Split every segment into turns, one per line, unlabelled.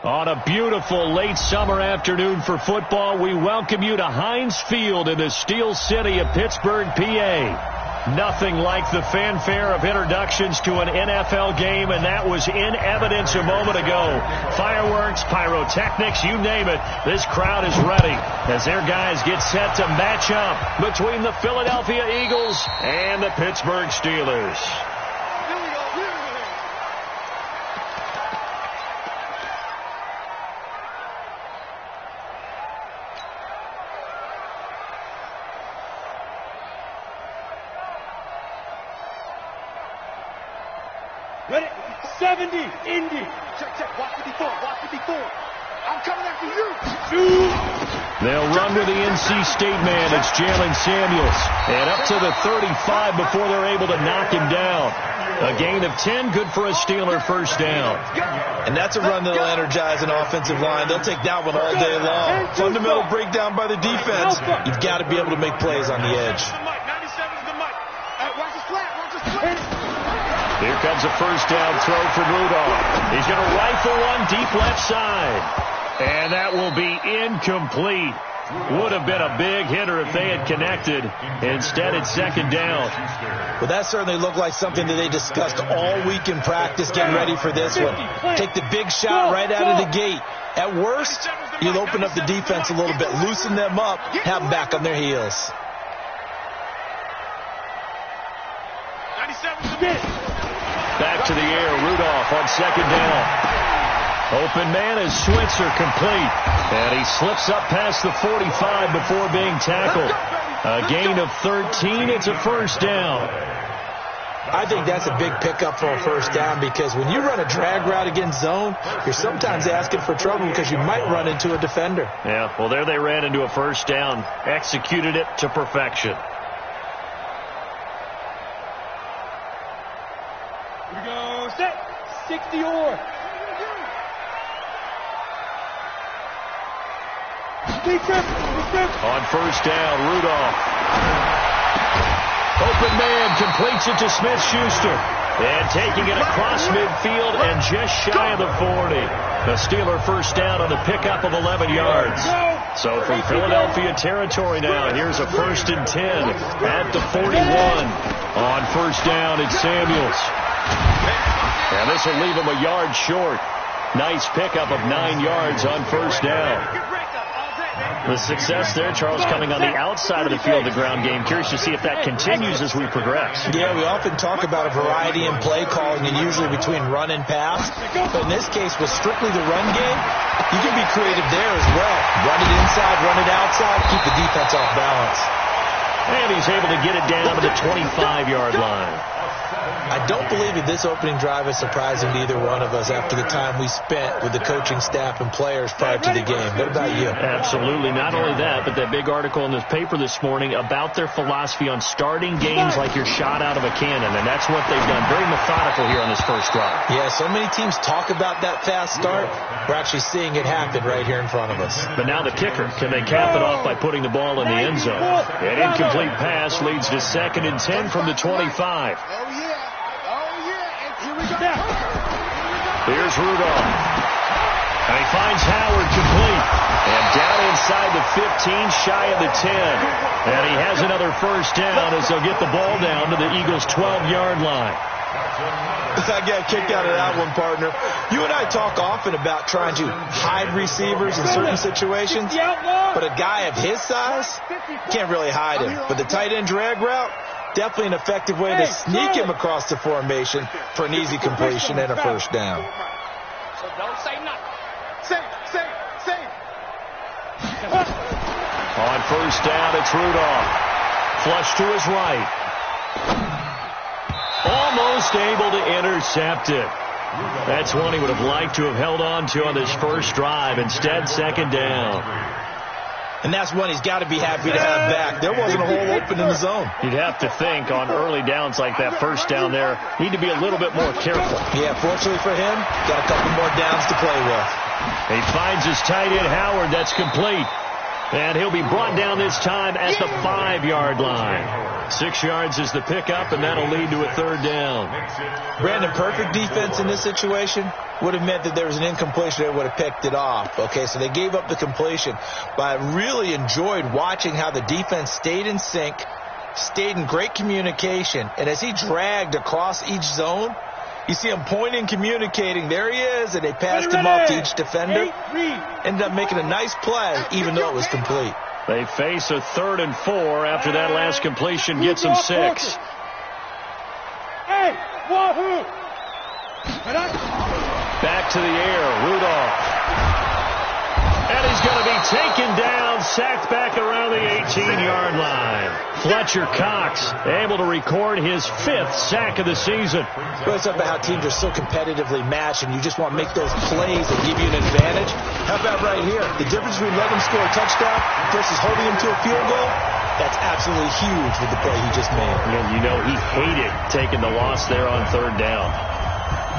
On a beautiful late summer afternoon for football, we welcome you to Heinz Field in the Steel City of Pittsburgh, PA. Nothing like the fanfare of introductions to an NFL game, and that was in evidence a moment ago. Fireworks, pyrotechnics, you name it. This crowd is ready as their guys get set to match up between the Philadelphia Eagles and the Pittsburgh Steelers.
Ready? 70, Indy. Check. Watch 54. I'm coming after you. Shoot.
They'll run with the NC State man. It's Jalen Samuels. And up to the 35 before they're able to knock him down. A gain of 10, good for a Steeler first down.
And that's a run that'll energize an offensive line. They'll take that one all day long. Fundamental breakdown by the defense. You've got to be able to make plays on the edge.
Here comes a first down throw from Rudolph. He's going to rifle one deep left side. And that will be incomplete. Would have been a big hitter if they had connected. Instead, it's second down.
Well, that certainly looked like something that they discussed all week in practice, getting ready for this one. Take the big shot right out of the gate. At worst, you'll open up the defense a little bit, loosen them up, have them back on their heels.
Back to the air, Rudolph on second down. Open man is Switzer complete. And he slips up past the 45 before being tackled. A gain of 13, it's a first down.
I think that's a big pickup for a first down because when you run a drag route against zone, you're sometimes asking for trouble because you might run into a defender.
Yeah, well, there they ran into a first down. Executed it to perfection.
Here we go. Set. 60 or.
On first down, Rudolph. Open man completes it to Smith-Schuster. And taking it across midfield and just shy of the 40. The Steeler first down on the pickup of 11 yards. So from Philadelphia territory now, here's a 1st and 10 at the 41. On first down, it's Samuels. And this will leave him a yard short. Nice pickup of 9 yards on first down. The success there, Charles, coming on the outside of the field, the ground game. Curious to see if that continues as we progress.
Yeah, we often talk about a variety in play calling and usually between run and pass. But in this case, with strictly the run game, you can be creative there as well. Run it inside, run it outside, keep the defense off balance.
And he's able to get it down to the 25-yard line.
I don't believe that this opening drive is surprising to either one of us after the time we spent with the coaching staff and players prior to the game. What about you?
Absolutely. Not only that, but that big article in the paper this morning about their philosophy on starting games like you're shot out of a cannon, and that's what they've done. Very methodical here on this first drive.
Yeah, so many teams talk about that fast start. We're actually seeing it happen right here in front of us.
But now the kicker. Can they cap it off by putting the ball in the end zone? An incomplete pass leads to 2nd and 10 from the 25. Here's Rudolph. And he finds Howard complete. And down inside the 15, shy of the 10. And he has another first down as they'll get the ball down to the Eagles' 12-yard line.
I got kicked out of that one, partner. You and I talk often about trying to hide receivers in certain situations, but a guy of his size can't really hide him. But the tight end drag route, definitely an effective way to sneak him across the formation for an easy completion and a first down.
So don't say nothing. Say.
On first down, it's Rudolph. Flush to his right. Almost able to intercept it. That's one he would have liked to have held on to on this first drive. Instead, 2nd down.
And that's one he's got to be happy to have back. There wasn't a hole open in the zone.
You'd have to think on early downs like that first down there, need to be a little bit more careful.
Yeah, fortunately for him, got a couple more downs to play with.
He finds his tight end, Howard. That's complete. And he'll be brought down this time at the 5-yard line. 6 yards is the pickup, and that'll lead to a 3rd down.
Brandon, perfect defense in this situation would have meant that there was an incompletion that would have picked it off. Okay, so they gave up the completion. But I really enjoyed watching how the defense stayed in sync, stayed in great communication, and as he dragged across each zone, you see him pointing, communicating. There he is, and they passed him off to each defender. Ended up making a nice play, even though it was complete.
They face a 3rd and 4 after that last completion gets them 6.
Hey, wahoo!
Back to the air, Rudolph. And he's going to be taken down, sacked back around the 18-yard line. Fletcher Cox able to record his 5th sack of the season.
Well, it's about how teams are so competitively matched, and you just want to make those plays that give you an advantage. How about right here? The difference between letting him score a touchdown versus holding him to a field goal, that's absolutely huge with the play he just made.
And you know he hated taking the loss there on 3rd down.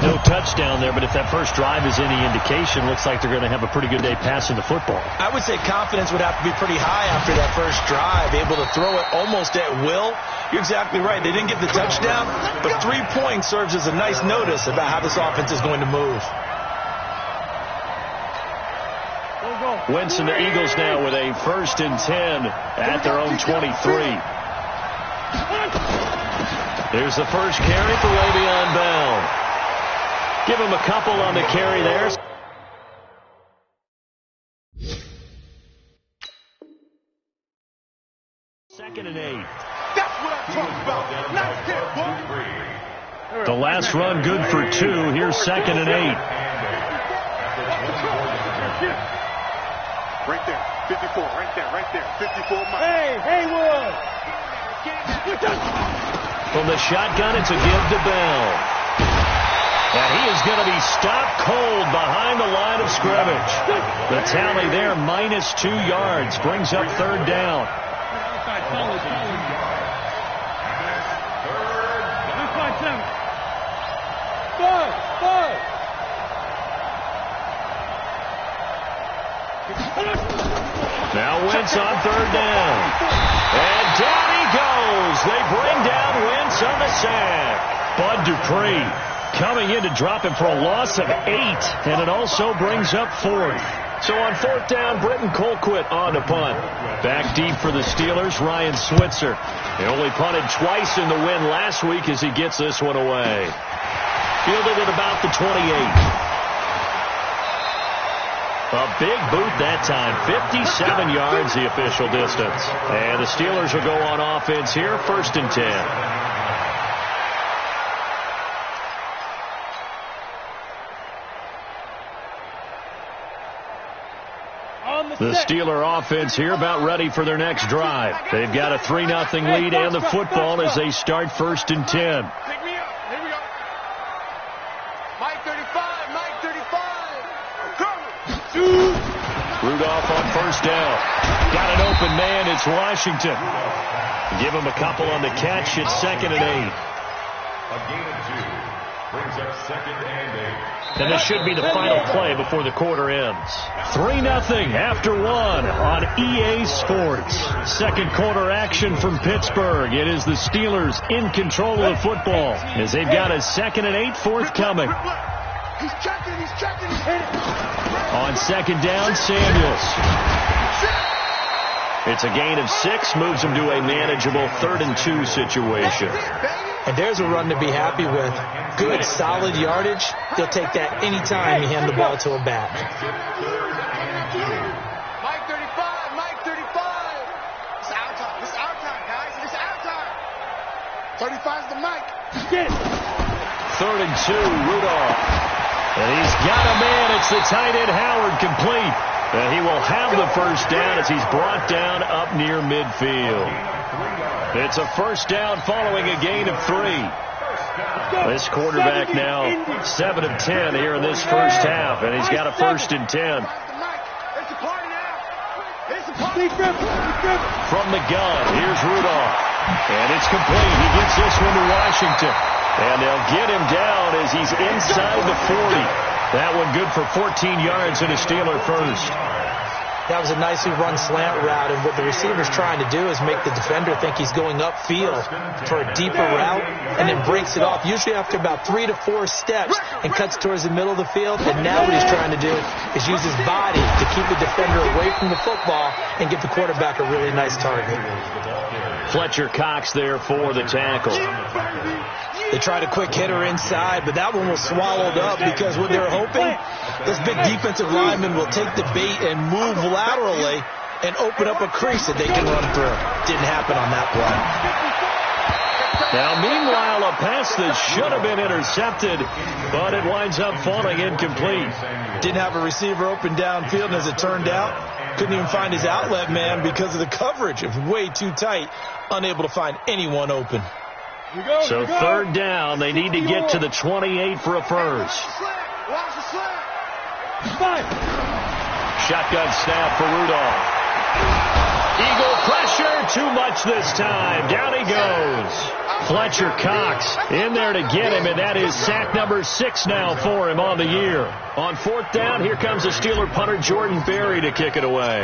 No touchdown there, but if that first drive is any indication, looks like they're going to have a pretty good day passing the football.
I would say confidence would have to be pretty high after that first drive, able to throw it almost at will. You're exactly right. They didn't get the touchdown, but 3 points serves as a nice notice about how this offense is going to move.
Wentz and the Eagles now with a 1st and 10 at their own 23. There's the first carry for Le'Veon Bell. Give him a couple on the carry there. Second and 8.
That's what I'm talking about. Nice hit, boy.
The last run good for 2. Here's 2nd and 8.
Right there. 54. Right there. 54 miles. Hey, Haywood.
From the shotgun, it's a give to Bell. And he is going to be stopped cold behind the line of scrimmage. The tally there, -2 yards, brings up 3rd down. Now Wentz on 3rd down. And down he goes. They bring down Wentz on the sack. Bud Dupree coming in to drop him for a loss of 8, and it also brings up 4th. So on 4th down, Britton Colquitt on to punt. Back deep for the Steelers, Ryan Switzer. He only punted twice in the win last week as he gets this one away. Fielded at about the 28. A big boot that time, 57 yards the official distance. And the Steelers will go on offense here, 1st and 10. The Steeler offense here about ready for their next drive. They've got a 3-0 lead and the football as they start 1st and 10.
Pick me up. Here we go. Mike 35. Mike 35. I'm coming.
Rudolph on 1st down. Got an open man. It's Washington. Give him a couple on the catch. It's 2nd and 8.
A gain of 2 brings up 2nd and 8.
And this should be the final play before the quarter ends. 3-0 after 1 on EA Sports. Second quarter action from Pittsburgh. It is the Steelers in control of the football as they've got a 2nd and 8 forthcoming.
He's checking.
On 2nd down, Samuels. It's a gain of 6, moves him to a manageable 3rd and 2 situation.
And there's a run to be happy with. Good, solid yardage. He'll take that anytime you hand the ball to a back.
Mike 35. Mike 35. It's our time. It's our time, guys. It's our time. 35's the mic.
3rd and 2, Rudolph. And he's got a man. It's the tight end, Howard, complete. And he will have the 1st down as he's brought down up near midfield. It's a 1st down following a gain of 3. This quarterback now 7 of 10 here in this 1st half, and he's got a 1st and 10. From the gun, here's Rudolph. And it's complete. He gets this one to Washington. And they'll get him down as he's inside the 40. That one good for 14 yards and a Steeler 1st.
That was a nicely run slant route, and what the receiver's trying to do is make the defender think he's going upfield for a deeper route, and then breaks it off, usually after about 3 to 4 steps, and cuts towards the middle of the field. And now what he's trying to do is use his body to keep the defender away from the football and give the quarterback a really nice target.
Fletcher Cox there for the tackle.
They tried a quick hitter inside, but that one was swallowed up because what they're hoping, this big defensive lineman will take the bait and move laterally and open up a crease that they can run through. Didn't happen on that play.
Now, meanwhile, a pass that should have been intercepted, but it winds up falling incomplete.
Didn't have a receiver open downfield, and as it turned out, couldn't even find his outlet man because of the coverage. It was way too tight, unable to find anyone open.
So 3rd down, they need to get to the 28 for a 1st. Shotgun snap for Rudolph. Eagle pressure, too much this time. Down he goes. Fletcher Cox in there to get him, and that is sack number 6 now for him on the year. On 4th down, here comes the Steeler punter Jordan Berry to kick it away.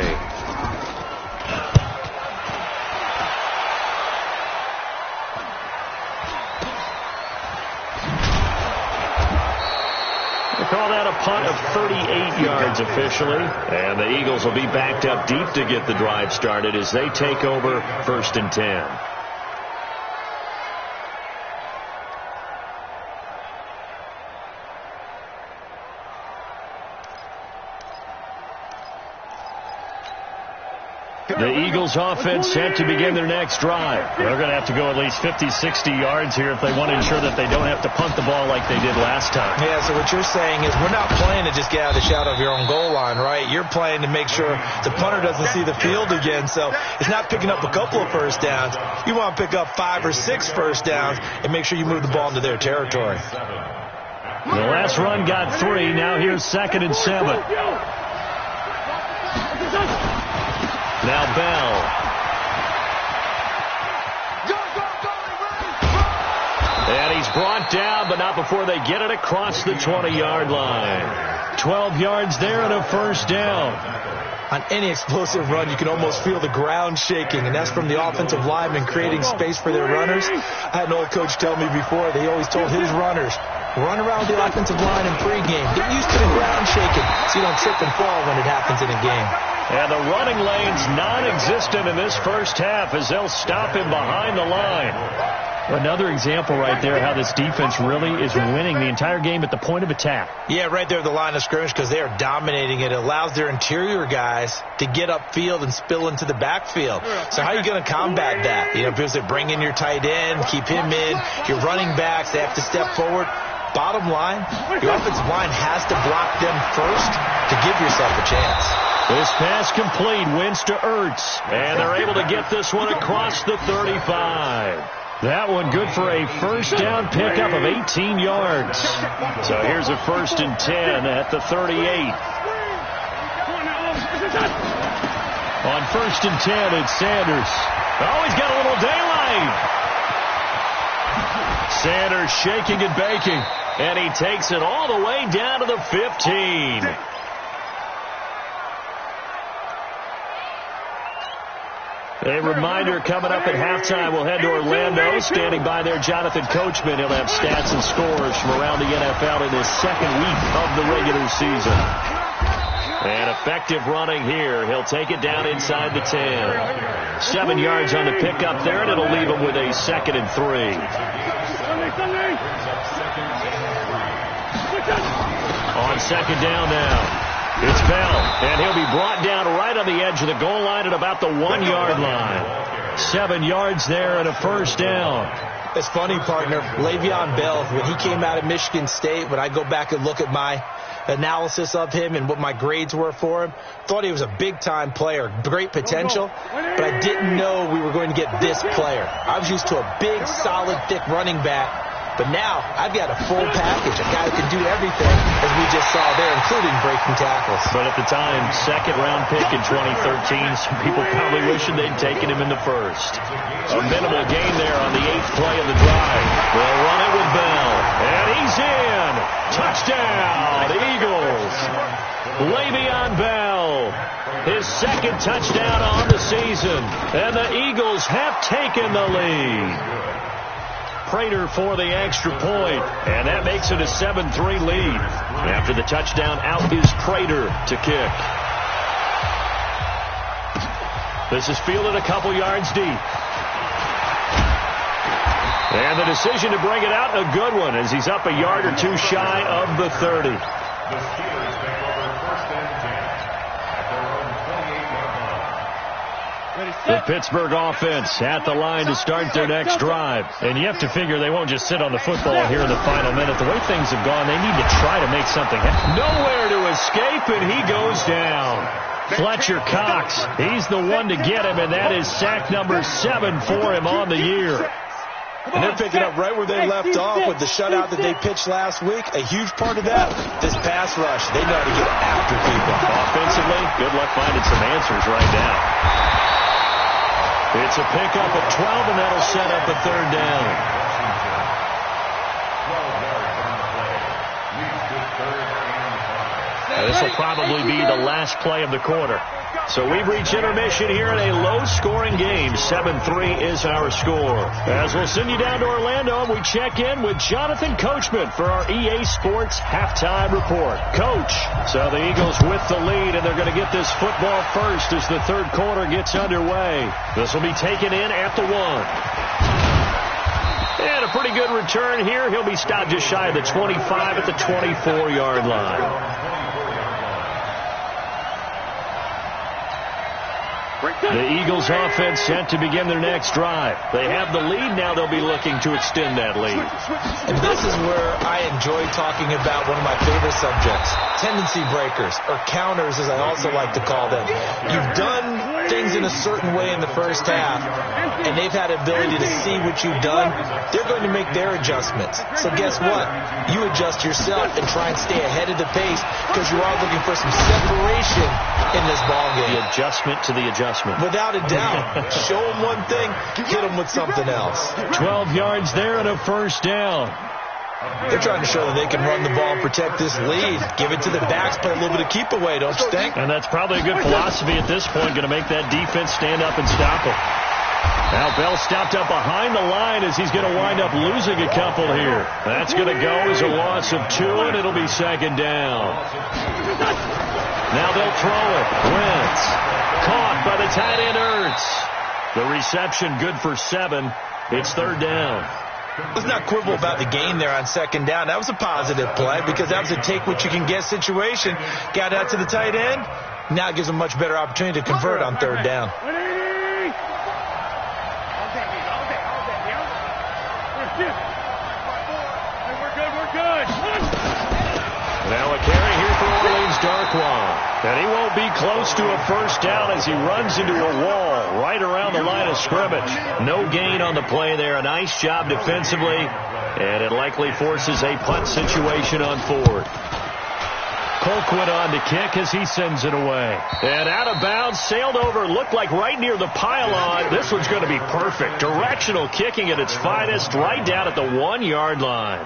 Call that a punt of 38 yards officially. And the Eagles will be backed up deep to get the drive started as they take over 1st and 10. The Eagles offense set to begin their next drive. They're going to have to go at least 50, 60 yards here if they want to ensure that they don't have to punt the ball like they did last time.
Yeah, so what you're saying is we're not playing to just get out of the shadow of your own goal line, right? You're playing to make sure the punter doesn't see the field again. So it's not picking up a couple of 1st downs. You want to pick up 5 or 6 1st downs and make sure you move the ball into their territory.
The last run got 3. Now here's 2nd and 7. Now Bell. And he's brought down, but not before they get it across the 20-yard line. 12 yards there and a 1st down.
On any explosive run, you can almost feel the ground shaking, and that's from the offensive linemen creating space for their runners. I had an old coach tell me before, they always told his runners, run around the offensive line in pregame. Get used to the ground shaking so you don't trip and fall when it happens in a game.
And the running lane's non-existent in this 1st half as they'll stop him behind the line. Another example right there how this defense really is winning the entire game at the point of attack.
Yeah, right there at the line of scrimmage because they are dominating it. It allows their interior guys to get upfield and spill into the backfield. So how are you going to combat that? You know, because they bring in your tight end, keep him in. Your running backs, they have to step forward. Bottom line, your offensive line has to block them first to give yourself a chance.
This pass complete, wins to Ertz, and they're able to get this one across the 35. That one good for a first down pickup of 18 yards. So here's a 1st and 10 at the 38. On 1st and 10, it's Sanders. Oh, he's got a little daylight. Sanders shaking and baking, and he takes it all the way down to the 15. A reminder, coming up at halftime, we'll head to Orlando. Standing by there, Jonathan Coachman. He'll have stats and scores from around the NFL in his second week of the regular season. And effective running here. He'll take it down inside the 10. 7 yards on the pickup there, and it'll leave him with a 2nd and 3. On 2nd down now. It's Bell, and he'll be brought down right on the edge of the goal line at about the 1-yard line. 7 yards there and a first down.
It's funny, partner. Le'Veon Bell, when he came out of Michigan State, when I go back and look at my analysis of him and what my grades were for him, thought he was a big-time player, great potential, but I didn't know we were going to get this player. I was used to a big, solid, thick running back. But now, I've got a full package, a guy who can do everything, as we just saw there, including breaking tackles.
But at the time, 2nd-round pick in 2013, some people probably wishing they'd taken him in the 1st. A minimal gain there on the 8th play of the drive. They'll run it with Bell, and he's in. Touchdown, Eagles. Le'Veon Bell, his 2nd touchdown on the season, and the Eagles have taken the lead. Prater for the extra point, and that makes it a 7-3 lead. After the touchdown, out is Prater to kick. This is fielded a couple yards deep. And the decision to bring it out, a good one, as he's up a yard or two shy of the 30.
The Steelers take over 1st and 10 at their own 28-yard line.
The Pittsburgh offense at the line to start their next drive. And you have to figure they won't just sit on the football here in the final minute. The way things have gone, they need to try to make something happen. Nowhere to escape, and he goes down. Fletcher Cox, he's the one to get him, and that is sack number 7 for him on the year.
And they're picking up right where they left off with the shutout that they pitched last week. A huge part of that, this pass rush. They know how to get after people.
Offensively, good luck finding some answers right now. It's a pickup of 12, and that'll set up a 3rd down.
12 yards on the play. Leads to 3rd and 5.
Now, this will probably be the last play of the quarter. So we've reached intermission here in a low-scoring game. 7-3 is our score. As we'll send you down to Orlando, and we check in with Jonathan Coachman for our EA Sports Halftime Report. Coach, so the Eagles with the lead, and they're going to get this football first as the 3rd quarter gets underway. This will be taken in at the 1. And a pretty good return here. He'll be stopped just shy of the 25 at the 24-yard line. The Eagles offense set to begin their next drive. They have the lead. Now they'll be looking to extend that lead.
And this is where I enjoy talking about one of my favorite subjects, tendency breakers, or counters as I also like to call them. You've done things in a certain way in the first half, and they've had the ability to see what you've done. They're going to make their adjustments. So guess what? You adjust yourself and try and stay ahead of the pace because you are looking for some separation in this ballgame.
The adjustment to the adjustment.
Without a doubt. Show them one thing, hit them with something else.
12 yards there and a first down.
They're trying to show that they can run the ball and protect this lead. Give it to the backs, play a little bit of keep away, don't you think?
And that's probably a good philosophy at this point, going to make that defense stand up and stop them. Now Bell stopped up behind the line as he's going to wind up losing a couple here. That's going to go as a loss of 2, and it'll be 2nd down. Now they'll throw it. Wentz caught by the tight end Ertz. The reception good for 7. It's 3rd down.
Let's not quibble about the gain there on 2nd down. That was a positive play because that was a take-what-you-can-get situation. Got out to the tight end. Now it gives them a much better opportunity to convert on 3rd down.
We're good.
Now a carry here for Orleans Darkwa. And he won't be close to a first down as he runs into a wall right around the line of scrimmage. No gain on the play there. A nice job defensively, and it likely forces a punt situation on fourth. Colquitt on to kick as he sends it away. And out of bounds, sailed over, looked like right near the pylon. This one's going to be perfect. Directional kicking at its finest, right down at the 1-yard line.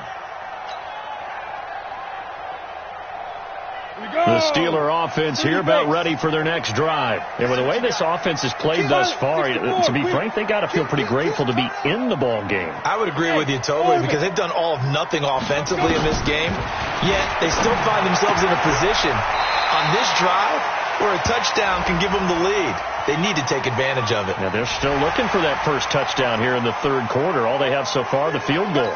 The Steeler offense here about ready for their next drive. And with the way this offense has played thus far, to be frank, they got to feel pretty grateful to be in the ball game.
I would agree with you totally, because they've done all of nothing offensively in this game, yet they still find themselves in a position on this drive where a touchdown can give them the lead. They need to take advantage of it.
Now they're still looking for that first touchdown here in the third quarter. All they have so far, the field goal.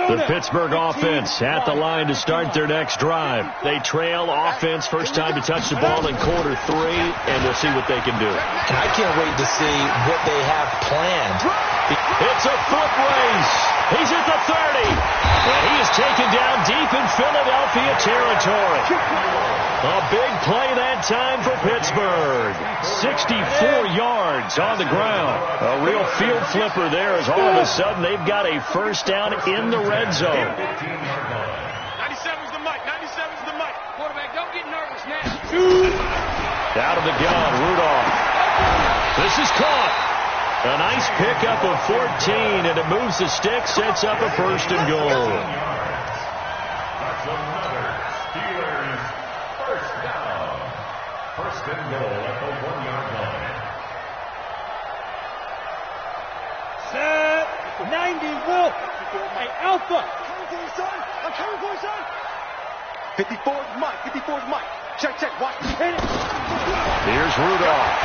The Pittsburgh offense at the line to start their next drive. They trail offense, first time to touch the ball in quarter 3, and we'll see what they can do.
And I can't wait to see what they have planned.
It's a foot race. He's at the 30, and he is taken down deep in Philadelphia territory. A big play that time for Pittsburgh. 64 yards on the ground. A real field flipper there, as all of a sudden they've got a first down in the red zone.
97's the mic. 97's the mic. Quarterback, don't get nervous now.
Out of the gun, Rudolph. This is caught. A nice pickup of 14, and it moves the stick, sets up a first and goal.
That's another Steelers first down. First and goal at the 1-yard line.
Set. 90, Will. Hey, Alpha. I'm coming for you, son. 54's Mike. 54's Mike. Check. Watch me hit it.
Here's Rudolph.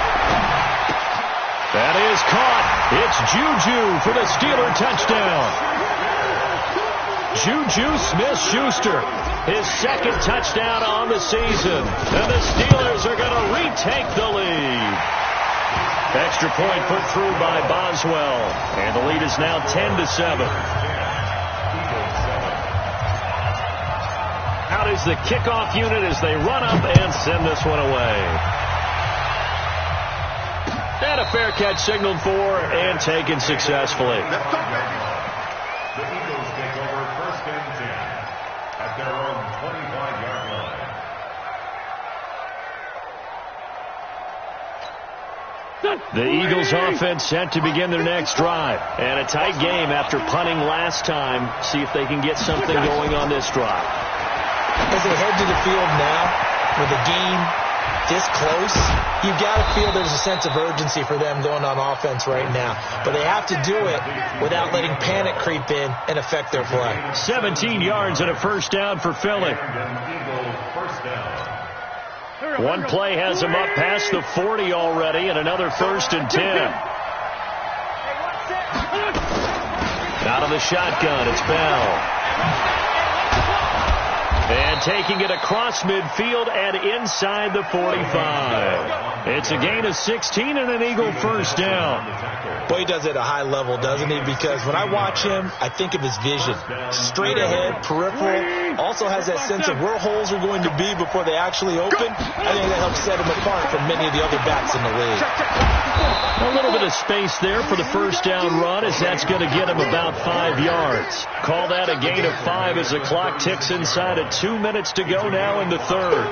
That is caught. It's Juju for the Steeler touchdown. Juju Smith-Schuster, his second touchdown on the season. And the Steelers are going to retake the lead. Extra point put through by Boswell. And the lead is now 10-7. Out is the kickoff unit as they run up and send this one away. And a fair catch signaled for and taken successfully.
The Eagles take over first and 10 at their own 25-yard line.
The Eagles offense set to begin their next drive. And a tight game after punting last time. See if they can get something going on this drive.
As they head to the field now, with the game this close, you've got to feel there's a sense of urgency for them going on offense right now. But they have to do it without letting panic creep in and affect their play.
17 yards and a first down for Philly. One play has them up past the 40 already, and another first and 10. Out of the shotgun, it's Bell. And taking it across midfield and inside the 45. It's a gain of 16 and an Eagle first down.
Boy, he does it at a high level, doesn't he? Because when I watch him, I think of his vision. Straight ahead, peripheral, also has that sense of where holes are going to be before they actually open. I think that helps set him apart from many of the other backs in the league.
A little bit of space there for the first down run, as that's going to get him about 5 yards. Call that a gain of 5 as the clock ticks inside of 2 minutes to go now in the third.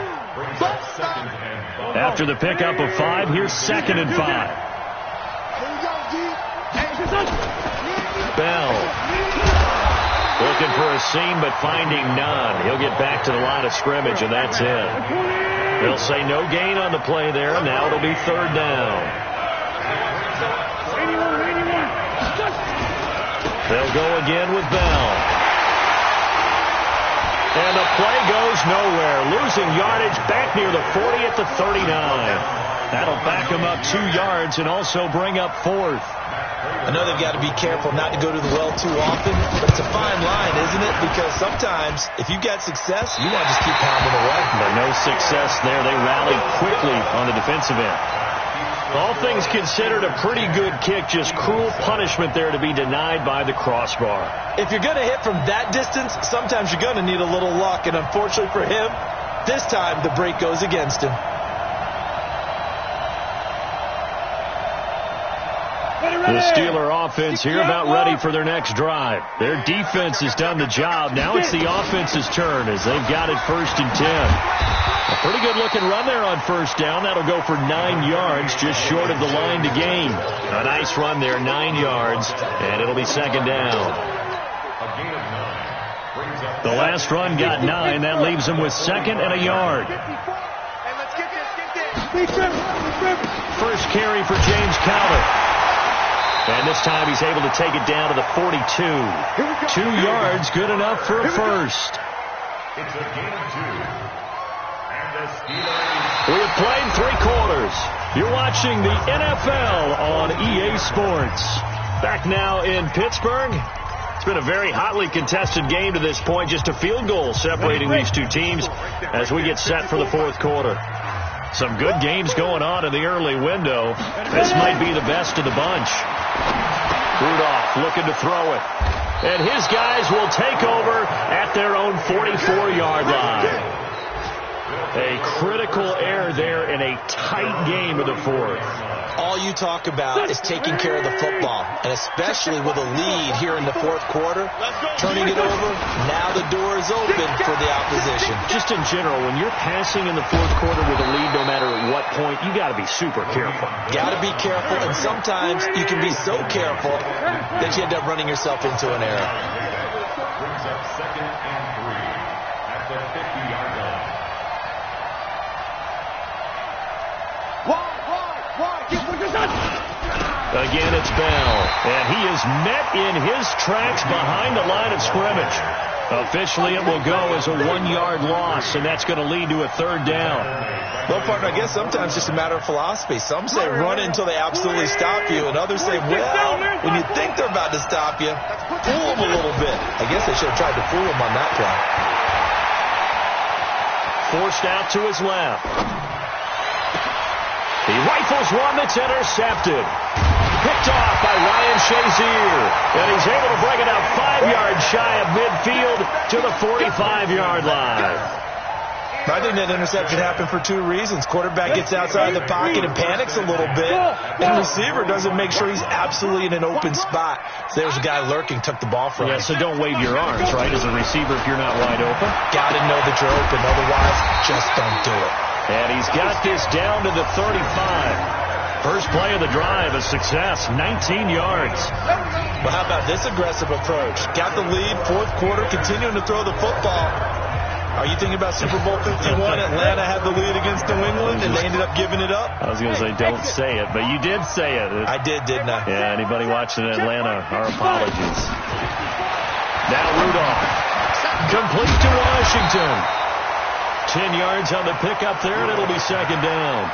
After the pickup of 5, here's 2nd and 5. Bell looking for a seam but finding none. He'll get back to the line of scrimmage, and that's it. They'll say no gain on the play there. Now it'll be 3rd down. They'll go again with Bell. And the play goes nowhere. Losing yardage back near the 40 at the 39. That'll back them up 2 yards and also bring up 4th.
I know they've got to be careful not to go to the well too often, but it's a fine line, isn't it? Because sometimes, if you get success, you want to just keep pounding away.
But no success there. They rallied quickly on the defensive end. All things considered, a pretty good kick. Just cruel punishment there to be denied by the crossbar.
If you're going to hit from that distance, sometimes you're going to need a little luck. And unfortunately for him, this time the break goes against him.
The Steeler offense here about ready for their next drive. Their defense has done the job. Now it's the offense's turn as they've got it 1st and 10. A pretty good-looking run there on 1st down. That'll go for 9 yards, just short of the line to gain. A nice run there, 9 yards, and it'll be 2nd down. The last run got 9. That leaves him with 2nd and a yard. First carry for James Calvert. And this time he's able to take it down to the 42. 2 yards, good enough for a first.
It's a gain of 2. And the Steelers.
We have played 3 quarters. You're watching the NFL on EA Sports. Back now in Pittsburgh. It's been a very hotly contested game to this point. Just a field goal separating these two teams as we get set for the 4th quarter. Some good games going on in the early window. This might be the best of the bunch. Rudolph looking to throw it. And his guys will take over at their own 44-yard line. A critical error there in a tight game of the 4th.
All you talk about is taking care of the football, and especially with a lead here in the 4th quarter, turning it over, now the door is open for the opposition.
Just in general, when you're passing in the 4th quarter with a lead, no matter at what point, you got to be super careful.
Got to be careful, and sometimes you can be so careful that you end up running yourself into an error.
Brings up 2nd and 3 at the 50-yard line.
Again, it's Bell, and he is met in his tracks behind the line of scrimmage. Officially, it will go as a 1-yard loss, and that's going to lead to a 3rd down.
Well, partner, I guess sometimes it's just a matter of philosophy. Some say run until they absolutely stop you, and others say, well, when you think they're about to stop you, fool them a little bit. I guess they should have tried to fool them on that play.
Forced out to his left. He rifles one that's intercepted. Picked off by Ryan Shazier. And he's able to bring it out 5 yards shy of midfield to the 45-yard line.
I think that interception happened for 2 reasons. Quarterback gets outside the pocket and panics a little bit. And receiver doesn't make sure he's absolutely in an open spot. So there's a guy lurking, took the ball from him.
Yeah, so don't wave your arms, right, as a receiver if you're not wide open.
Got to know that you're open. Otherwise, just don't do it.
And he's got this down to the 35. First play of the drive, a success, 19 yards.
Well, how about this aggressive approach? Got the lead, 4th quarter, continuing to throw the football. Are you thinking about Super Bowl 51? Atlanta had the lead against New England, and they ended up giving it up?
I was going to say, don't say it, but you did say it.
I did, didn't I?
Yeah, anybody watching Atlanta, our apologies. Now Rudolph, complete to Washington. 10 yards on the pickup there, and it'll be 2nd down.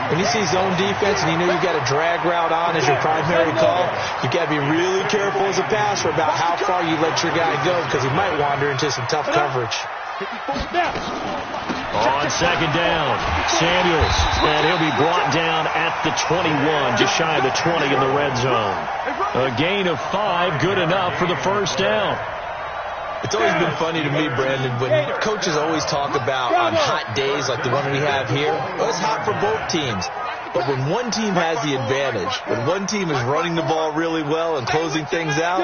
When you see zone defense and you know you've got a drag route on as your primary call, you've got to be really careful as a passer about how far you let your guy go because he might wander into some tough coverage.
On 2nd down, Samuels, and he'll be brought down at the 21, just shy of the 20 in the red zone. A gain of 5, good enough for the 1st down.
It's always been funny to me, Brandon, when coaches always talk about on hot days like the one we have here, well, it's hot for both teams. But when one team has the advantage, when one team is running the ball really well and closing things out,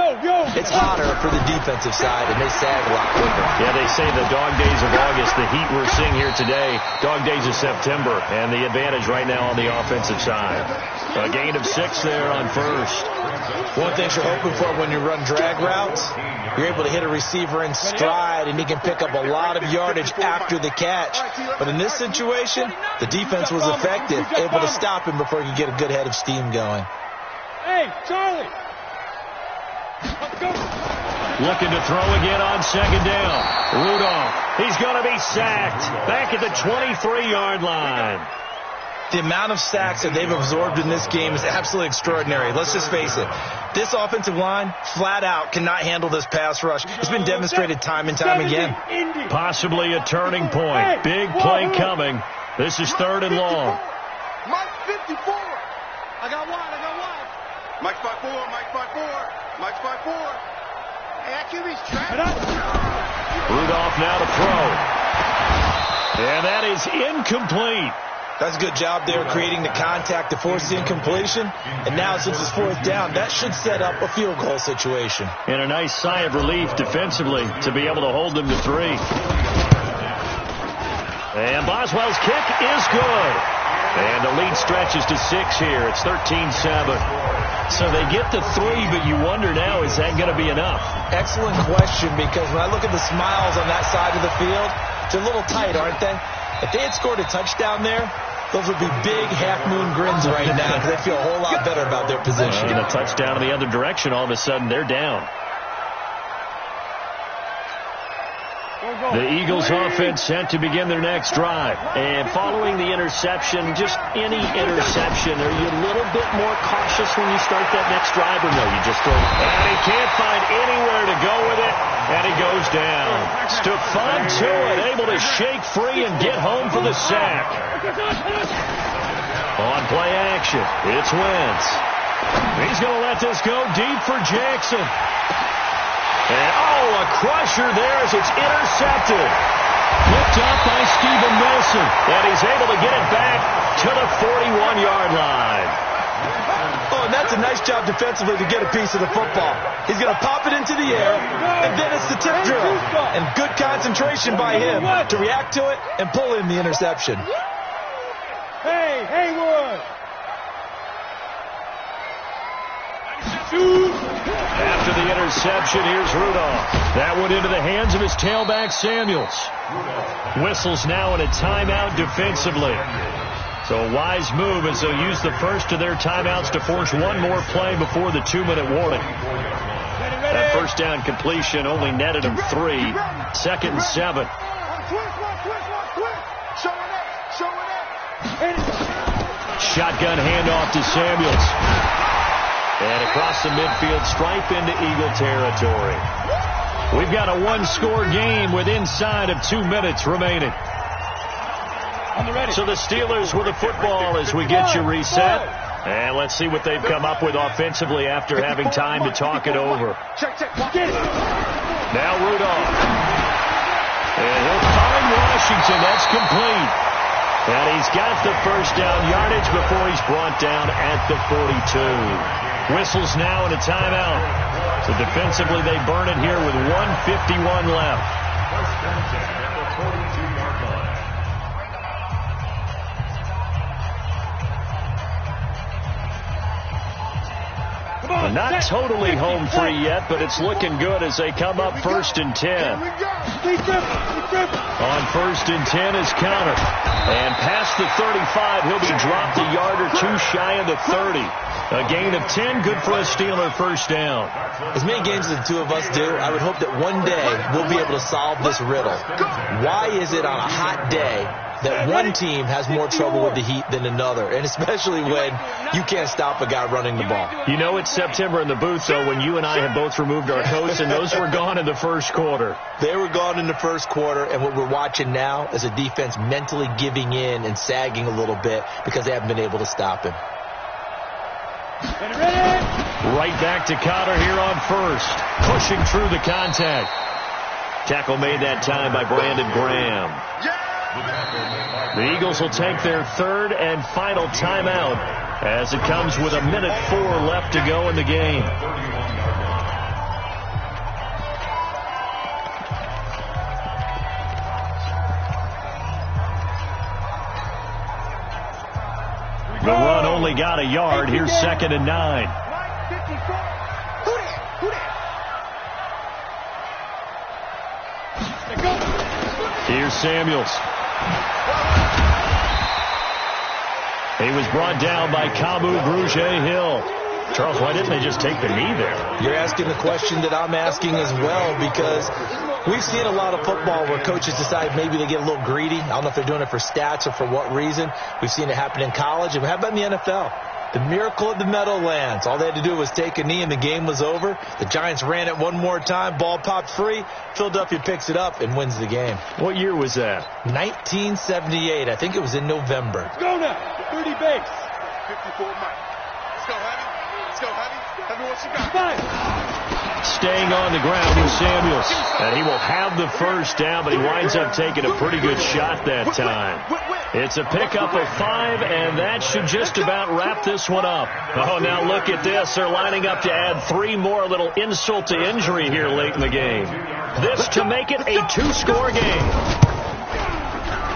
it's hotter for the defensive side, and they sag a lot quicker.
Yeah, they say the dog days of August, the heat we're seeing here today, dog days of September, and the advantage right now on the offensive side. A gain of 6 there on 1st.
One thing you're hoping for when you run drag routes, you're able to hit a receiver in stride, and he can pick up a lot of yardage after the catch. But in this situation, the defense was effective, able to stop him before he could get a good head of steam going.
Hey, Charlie! Let's go!
Looking to throw again on 2nd down. Rudolph, he's going to be sacked back at the 23-yard line.
The amount of sacks that they've absorbed in this game is absolutely extraordinary. Let's just face it. This offensive line, flat out, cannot handle this pass rush. It's been demonstrated time and time again.
Possibly a turning point. Big play coming. This is 3rd and long.
Mike 54. Mike's by 4, Mike's by 4, Mike's by 4. Hey, that QB's trapped.
Rudolph now to throw. And that is incomplete.
That's a good job there creating the contact to force the incompletion. And now since it's fourth down, that should set up a field goal situation.
And a nice sigh of relief defensively to be able to hold them to 3. And Boswell's kick is good. And the lead stretches to 6 here. It's 13-7. So they get to 3, but you wonder now, is that going to be enough?
Excellent question, because when I look at the smiles on that side of the field, it's a little tight, aren't they? If they had scored a touchdown there, those would be big half-moon grins right now because they feel a whole lot better about their position.
And a touchdown in the other direction, all of a sudden they're down. The Eagles offense set to begin their next drive. And following the interception, just any interception, are you a little bit more cautious when you start that next drive, or no, you just throw it? And he can't find anywhere to go with it, and he goes down. Stephon Tuitt able to shake free and get home for the sack. On play action, it's Wentz. He's going to let this go deep for Jackson. And, a crusher there as it's intercepted. Picked up by Steven Nelson. And he's able to get it back to the 41-yard line.
Oh, and that's a nice job defensively to get a piece of the football. He's going to pop it into the air, and then it's the tip drill. And good concentration by him to react to it and pull in the interception.
Hey, Haywood!
After the interception, here's Rudolph. That went into the hands of his tailback, Samuels. Whistles now in a timeout defensively. So a wise move as they'll use the first of their timeouts to force one more play before the 2-minute warning. That first down completion only netted him 3. Second and 7. Shotgun handoff to Samuels. And across the midfield stripe into Eagle territory. We've got a one-score game with inside of 2 minutes remaining. So the Steelers with the football as we get you reset. And let's see what they've come up with offensively after having time to talk it over. Now Rudolph. And he'll find Washington. That's complete. And he's got the first down yardage before he's brought down at the 42. Whistles now in a timeout. So defensively they burn it here with 1:51 left.
First and 10 at the 42-yard line.
Not totally home free yet, but it's looking good as they come up 1st and 10. On 1st and 10 is Connor. And past the 35, he'll be dropped a yard or 2 shy of the 30. A gain of 10, good for a Steeler first down.
As many games as the two of us do, I would hope that one day we'll be able to solve this riddle. Why is it on a hot day that one team has more trouble with the heat than another, and especially when you can't stop a guy running the ball?
You know it's September in the booth, though, when you and I have both removed our coats, and those were gone in the first quarter.
They were gone in the first quarter, and what we're watching now is a defense mentally giving in and sagging a little bit because they haven't been able to stop him.
Right back to Connor here on 1st. Pushing through the contact. Tackle made that time by Brandon Graham. The Eagles will take their 3rd and final timeout as it comes with 1:04 left to go in the game. The run only got a yard. Here's 2nd and 9. Here's Samuels. He was brought down by Kamu Brugier-Hill. Charles, why didn't they just take the knee there?
You're asking the question that I'm asking as well, because we've seen a lot of football where coaches decide maybe they get a little greedy. I don't know if they're doing it for stats or for what reason. We've seen it happen in college, and how about in the NFL? The miracle of the Meadowlands. All they had to do was take a knee, and the game was over. The Giants ran it one more time. Ball popped free. Philadelphia picks it up and wins the game.
What year was that?
1978. I think it was in November.
Let's go now. 30 base. 54 Mike. Let's go, Heavy, what you got?
Staying on the ground with Samuels. And he will have the first down, but he winds up taking a pretty good shot that time. It's a pickup of 5, and that should just about wrap this one up. Oh, now look at this. They're lining up to add 3 more, a little insult to injury here late in the game. This to make it a 2-score game.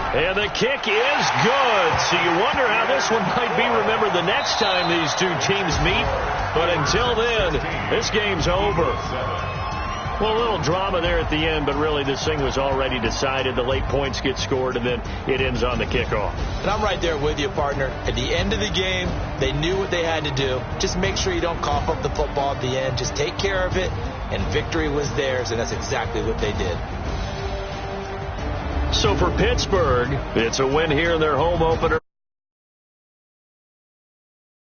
And the kick is good. So you wonder how this one might be remembered the next time these two teams meet. But until then, this game's over. Well, a little drama there at the end, but really this thing was already decided. The late points get scored, and then it ends on the kickoff.
And I'm right there with you, partner. At the end of the game, they knew what they had to do. Just make sure you don't cough up the football at the end. Just take care of it, and victory was theirs, and that's exactly what they did.
So for Pittsburgh, it's a win here in their home opener